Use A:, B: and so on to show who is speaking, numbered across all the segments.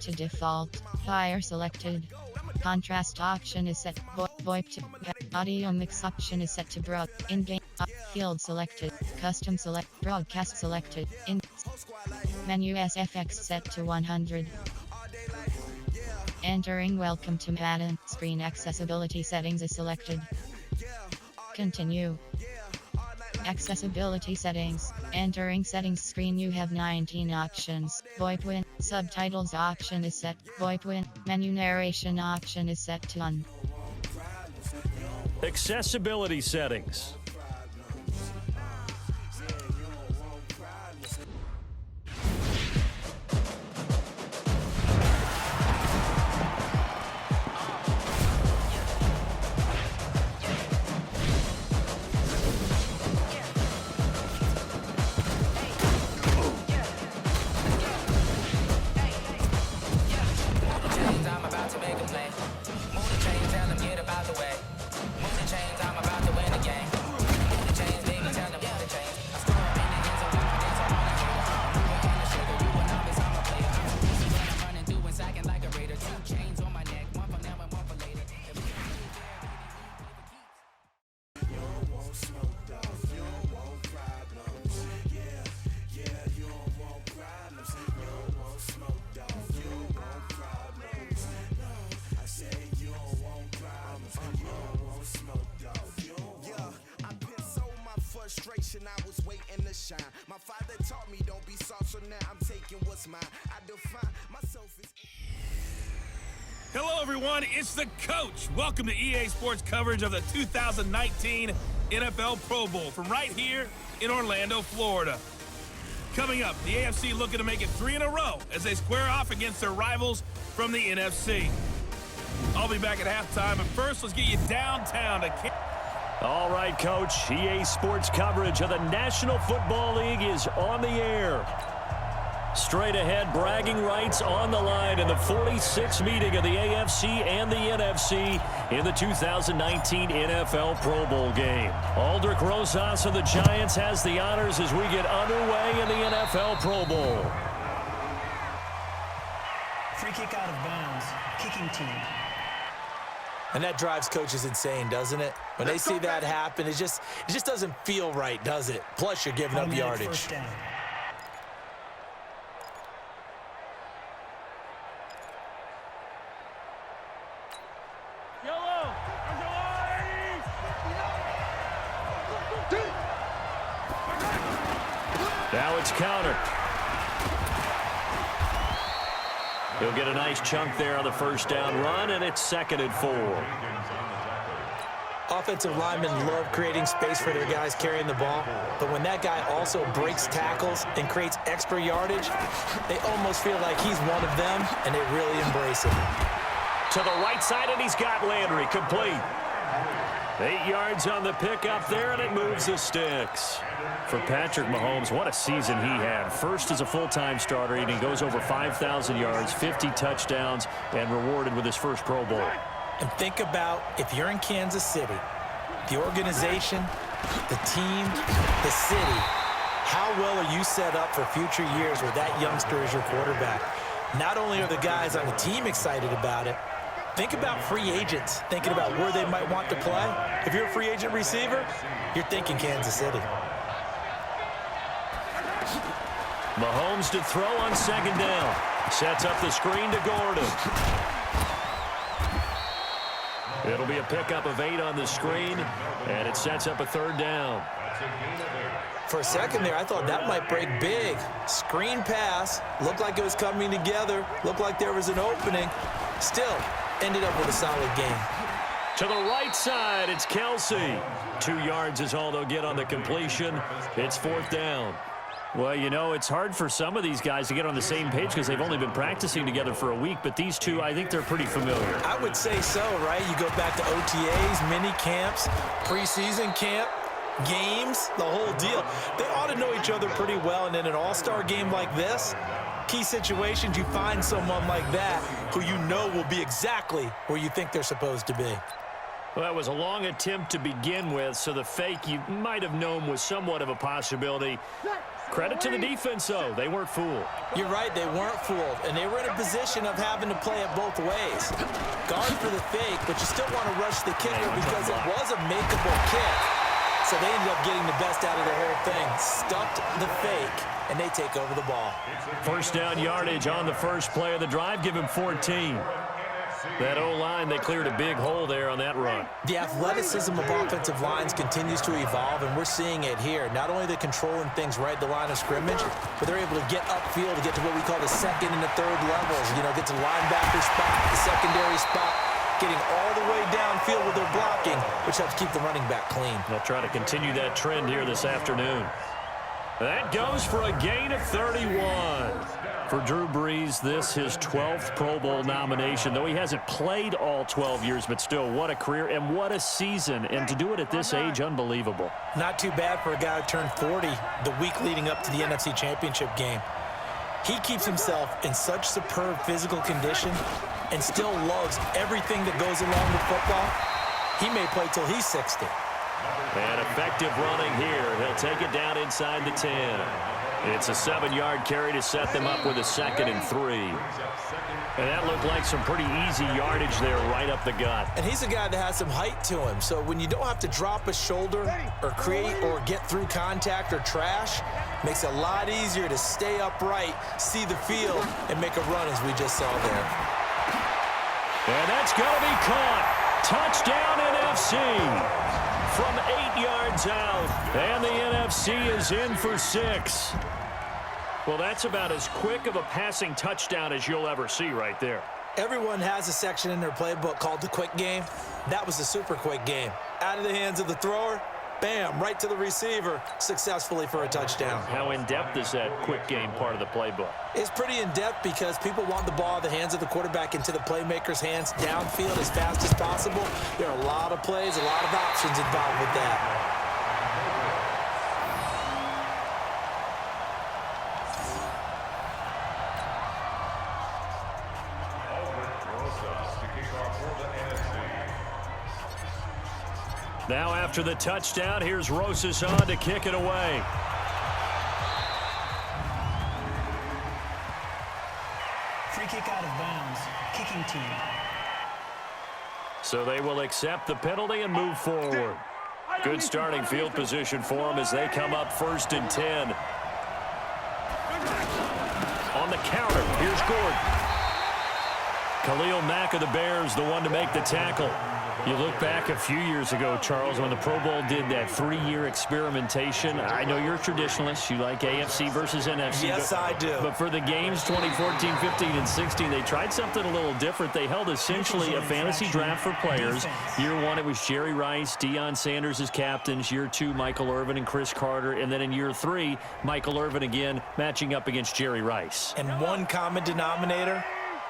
A: to default. Fire selected. Contrast option is set. VoIP to audio mix option is set to broad. In-game field selected. Custom select. Broadcast selected. In menu SFX set to 100. Entering welcome to Madden. Screen accessibility settings is selected. Continue. Accessibility settings. Entering settings screen, you have 19 options. VoIP win. Subtitles option is set. VoIP win. Menu narration option is set to on.
B: Accessibility settings.
C: I was waiting to shine. My father taught me don't be soft, so now I'm taking what's mine. I define myself as...
D: Hello, everyone. It's the coach. Welcome to EA Sports coverage of the 2019 NFL Pro Bowl from right here in Orlando, Florida. Coming up, the AFC looking to make it 3 in a row as they square off against their rivals from the NFC. I'll be back at halftime, but first, let's get you downtown to...
B: All right, Coach. EA Sports coverage of the National Football League is on the air. Straight ahead, bragging rights on the line in the 46th meeting of the AFC and the NFC in the 2019 NFL Pro Bowl game. Aldrich Rosas of the Giants has the honors as we get underway in the NFL Pro Bowl.
E: Free kick out of bounds. Kicking team.
F: And that drives coaches insane, doesn't it? When they see that happen, it just doesn't feel right, does it? Plus, you're giving up yardage.
E: First down.
B: Now it's counter. He'll get a nice chunk there on the first down run, and it's 2nd and 4.
F: Offensive linemen love creating space for their guys carrying the ball, but when that guy also breaks tackles and creates extra yardage, they almost feel like he's one of them, and they really embrace it.
B: To the right side, and he's got Landry complete. 8 yards on the pickup there, and it moves the sticks. For Patrick Mahomes, what a season he had. First as a full-time starter, and he goes over 5,000 yards, 50 touchdowns, and rewarded with his first Pro Bowl.
F: And think about if you're in Kansas City, the organization, the team, the city, how well are you set up for future years where that youngster is your quarterback? Not only are the guys on the team excited about it, think about free agents thinking about where they might want to play. If you're a free agent receiver, you're thinking Kansas City.
B: Mahomes to throw on 2nd down. Sets up the screen to Gordon. It'll be a pickup of 8 on the screen, and it sets up a 3rd down.
F: For a second there, I thought that might break big. Screen pass, looked like it was coming together, looked like there was an opening. Still, ended up with a solid game.
B: To the right side, it's Kelsey. 2 yards is all they'll get on the completion. It's 4th down. Well, you know, it's hard for some of these guys to get on the same page because they've only been practicing together for a week, but these two, I think they're pretty familiar.
F: I would say so, right? You go back to OTAs, mini camps, preseason camp, games, the whole deal. They ought to know each other pretty well, and in an all-star game like this, key situations, you find someone like that who you know will be exactly where you think they're supposed to be.
B: Well, that was a long attempt to begin with, so the fake you might have known was somewhat of a possibility. Credit to the defense, though. They weren't fooled.
F: You're right, they weren't fooled, and they were in a position of having to play it both ways. Guard for the fake, but you still want to rush the kicker because it was a makeable kick. So they ended up getting the best out of the whole thing. Stuffed the fake, and they take over the ball.
B: First down yardage on the first play of the drive. Give him 14. That O-line, they cleared a big hole there on that run.
F: The athleticism of offensive lines continues to evolve, and we're seeing it here. Not only are they controlling things right at the line of scrimmage, but they're able to get upfield to get to what we call the second and the third levels. You know, get to the linebacker spot, the secondary spot, getting all the way downfield with their blocking, which helps keep the running back clean.
B: They'll try to continue that trend here this afternoon. That goes for a gain of 31. For Drew Brees, this his 12th Pro Bowl nomination, though he hasn't played all 12 years, but still, what a career and what a season. And to do it at this age, unbelievable.
F: Not too bad for a guy who turned 40 the week leading up to the NFC Championship game. He keeps himself in such superb physical condition and still loves everything that goes along with football. He may play till he's 60.
B: And effective running here. He'll take it down inside the 10. It's a 7-yard carry to set them up with a 2nd and 3. And that looked like some pretty easy yardage there right up the gut.
F: And he's a guy that has some height to him. So when you don't have to drop a shoulder or create or get through contact or trash, makes it a lot easier to stay upright, see the field, and make a run as we just saw there.
B: And that's going to be caught. Touchdown NFC. From 8 yards out, and the NFC is in for 6. Well, that's about as quick of a passing touchdown as you'll ever see right there.
F: Everyone has a section in their playbook called the quick game. That was the super quick game. Out of the hands of the thrower, bam, right to the receiver, successfully for a touchdown.
B: How in-depth is that quick game part of the playbook?
F: It's pretty in-depth because people want the ball out of the hands of the quarterback into the playmaker's hands downfield as fast as possible. There are a lot of plays, a lot of options involved with that.
B: Now after the touchdown, here's Rosas on to kick it away.
E: Free kick out of bounds. Kicking team.
B: So they will accept the penalty and move forward. Good starting field position for them as they come up 1st and 10. On the counter, here's Gordon. Khalil Mack of the Bears, the one to make the tackle. You look back a few years ago, Charles, when the Pro Bowl did that 3-year experimentation. I know you're a traditionalist. You like AFC versus NFC.
F: Yes, I do.
B: But for the games 2014, 15, and 16, they tried something a little different. They held essentially a fantasy draft for players. Year 1, it was Jerry Rice, Deion Sanders as captains. Year 2, Michael Irvin and Chris Carter. And then in year 3, Michael Irvin again matching up against Jerry Rice.
F: And one common denominator,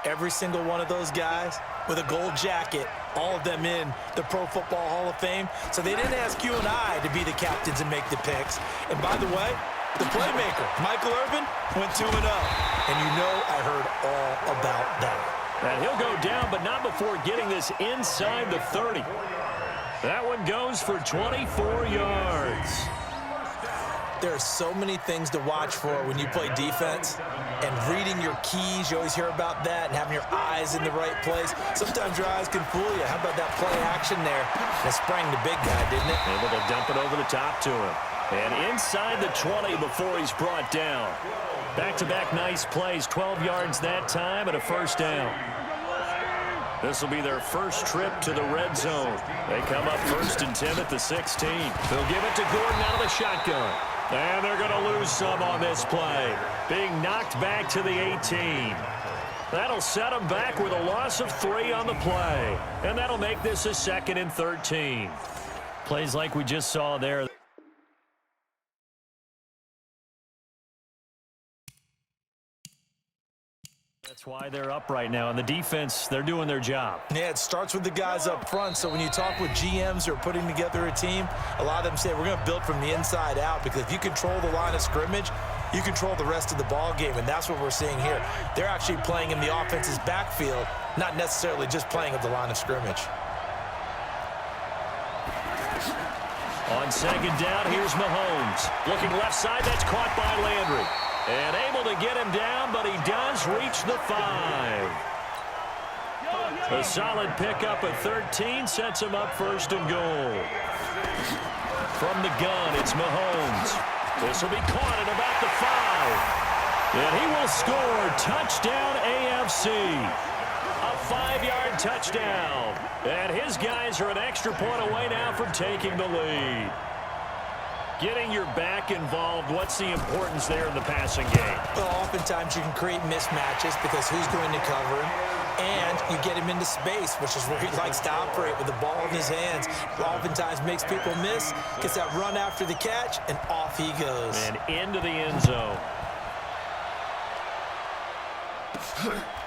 F: every single one of those guys with a gold jacket, all of them in the Pro Football Hall of Fame. So they didn't ask you and I to be the captains and make the picks. And by the way, the playmaker, Michael Irvin, went 2-0. And you know I heard all about that.
B: And he'll go down, but not before getting this inside the 30. That one goes for 24 yards.
F: There are so many things to watch for when you play defense, and reading your keys, you always hear about that, and having your eyes in the right place. Sometimes your eyes can fool you. How about that play action there? That sprang the big guy, didn't it?
B: Able to dump it over the top to him. And inside the 20 before he's brought down. Back-to-back nice plays, 12 yards that time and a 1st down. This will be their first trip to the red zone. They come up 1st and 10 at the 16. They'll give it to Gordon out of the shotgun. And they're going to lose some on this play. Being knocked back to the 18. That'll set them back with a loss of 3 on the play. And that'll make this a 2nd and 13. Plays like we just saw there. That's why they're up right now. And the defense, they're doing their job.
F: Yeah, it starts with the guys up front. So when you talk with GMs who are putting together a team, a lot of them say we're going to build from the inside out, because if you control the line of scrimmage, you control the rest of the ball game, and that's what we're seeing here. They're actually playing in the offense's backfield, not necessarily just playing at the line of scrimmage.
B: On second down, here's Mahomes. Looking left side, that's caught by Landry. And able to get him down, but he does reach the 5. A solid pickup at 13 sets him up first and goal. From the gun, it's Mahomes. This will be caught at about the 5. And he will score. Touchdown AFC. A 5-yard touchdown. And his guys are an extra point away now from taking the lead. Getting your back involved, what's the importance there in the passing game?
F: Well, oftentimes you can create mismatches because who's going to cover him, and you get him into space, which is where he likes to operate with the ball in his hands. Oftentimes makes people miss, gets that run after the catch, and off he goes.
B: And into the end zone.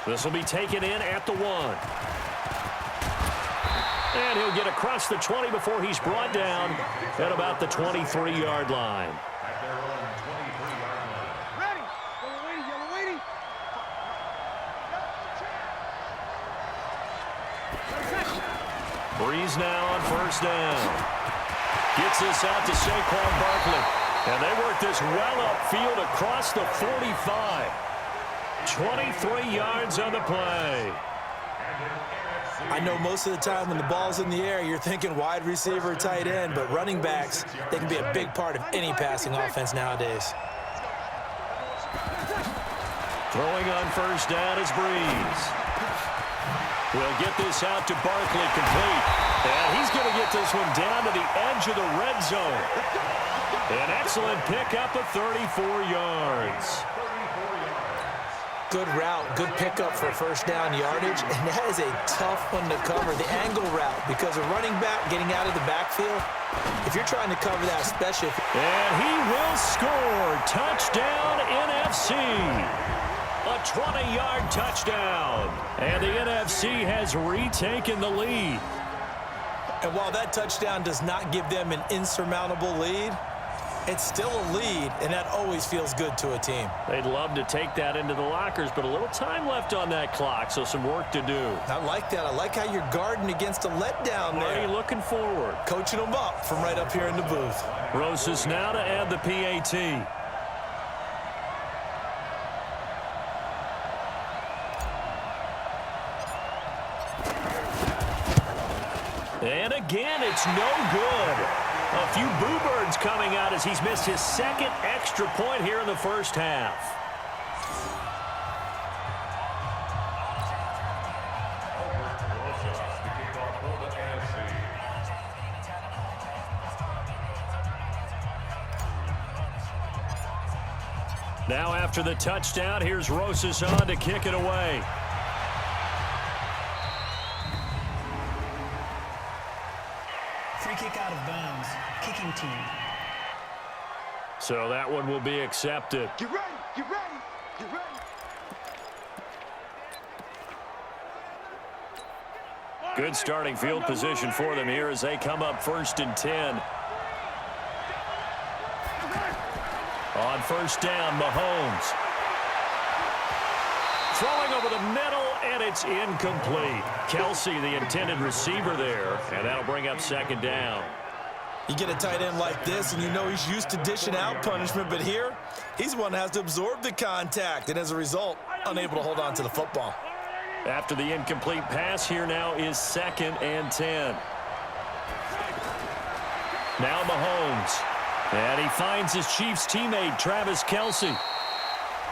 B: This will be taken in at the 1. And he'll get across the 20 before he's brought down at about the 23-yard line. Breeze now on first down. Gets this out to Saquon Barkley. And they work this well upfield across the 45. 23 yards on the play.
F: I know most of the time when the ball's in the air, you're thinking wide receiver, tight end, but running backs, they can be a big part of any passing offense nowadays.
B: Throwing on first down is Breeze. We'll get this out to Barkley, complete. And he's going to get this one down to the edge of the red zone. An excellent pickup of 34 yards.
F: Good route, good pickup for first down yardage, and that is a tough one to cover, the angle route, because a running back getting out of the backfield, if you're trying to cover that, especially.
B: And he will score. Touchdown NFC. A 20-yard touchdown. And the NFC has retaken the lead.
F: And while that touchdown does not give them an insurmountable lead, it's still a lead, and that always feels good to a team.
B: They'd love to take that into the lockers, but a little time left on that clock, so some work to do.
F: I like that. I like how you're guarding against a letdown there.
B: Already looking forward.
F: Coaching them up from right up here in the booth.
B: Rosas now to add the PAT. And again, it's no good. A few boo birds coming out as he's missed his second extra point here in the first half. Now after the touchdown, here's Rosas on to kick it away.
E: Free kick out of bounds. Kicking team.
B: So that one will be accepted.
C: Get ready, get ready, get ready.
B: Good starting field position for them here as they come up first and 10. On first down, Mahomes. Throwing over the middle, and it's incomplete. Kelsey, the intended receiver there, and that'll bring up second down.
F: You get a tight end like this, and you know he's used to dishing out punishment, but here, he's the one that has to absorb the contact, and as a result, unable to hold on to the football.
B: After the incomplete pass, here now is second and 10. Now Mahomes. And he finds his Chiefs teammate, Travis Kelsey.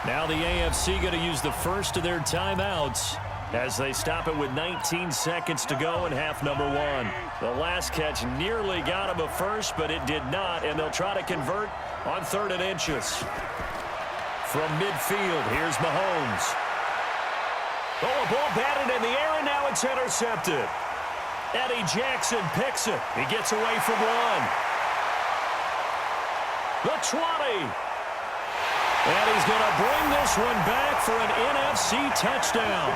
B: Now the AFC going to use the first of their timeouts as they stop it with 19 seconds to go in half number 1. The last catch nearly got him a first, but it did not, and they'll try to convert on 3rd and inches. From midfield, here's Mahomes. Oh, a ball batted in the air, and now it's intercepted. Eddie Jackson picks it. He gets away from one. The 20. And he's going to bring this one back for an NFC touchdown.